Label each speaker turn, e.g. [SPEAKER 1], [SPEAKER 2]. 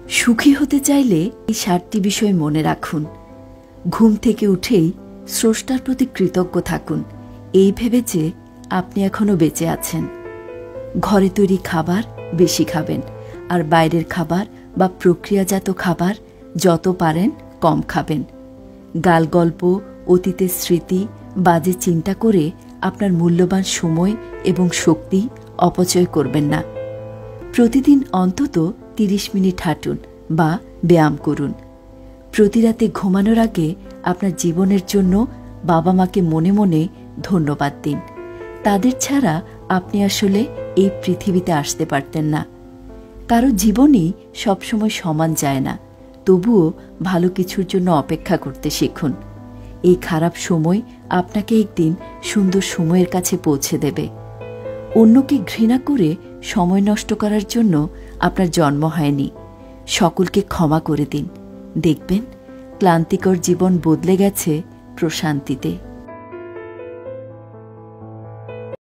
[SPEAKER 1] সুখী হতে চাইলে এই 7টি বিষয় মনে রাখুন। ঘুম থেকে উঠেই স্রষ্টার প্রতি কৃতজ্ঞ থাকুন, এই ভেবে যে আপনি এখনো বেঁচে আছেন। ঘরে তৈরি খাবার বেশি খাবেন, আর বাইরের খাবার বা প্রক্রিয়াজাত খাবার যত পারেন কম খাবেন। গালগল্প, অতীতের স্মৃতি, বাজে চিন্তা করে আপনার মূল্যবান সময় এবং শক্তি অপচয় করবেন না। প্রতিদিন অন্তত 30 মিনিট হাঁটুন বা ব্যায়াম করুন। প্রতি রাতে ঘুমানোর আগে আপনার জীবনের জন্য বাবা মাকে মনে মনে ধন্যবাদ দিন। তাদের ছাড়া আপনি আসলে এই পৃথিবীতে আসতে পারতেন না। কারো জীবনই সবসময় সমান যায় না, তবুও ভালো কিছুর জন্য অপেক্ষা করতে শিখুন। এই খারাপ সময় আপনাকে একদিন সুন্দর সময়ের কাছে পৌঁছে দেবে। অন্যকে ঘৃণা করে সময় নষ্ট করার জন্য আপনার জন্ম হয়নি। সকলকে ক্ষমা করে দিন, দেখবেন ক্লান্তিকর জীবন বদলে গেছে প্রশান্তিতে।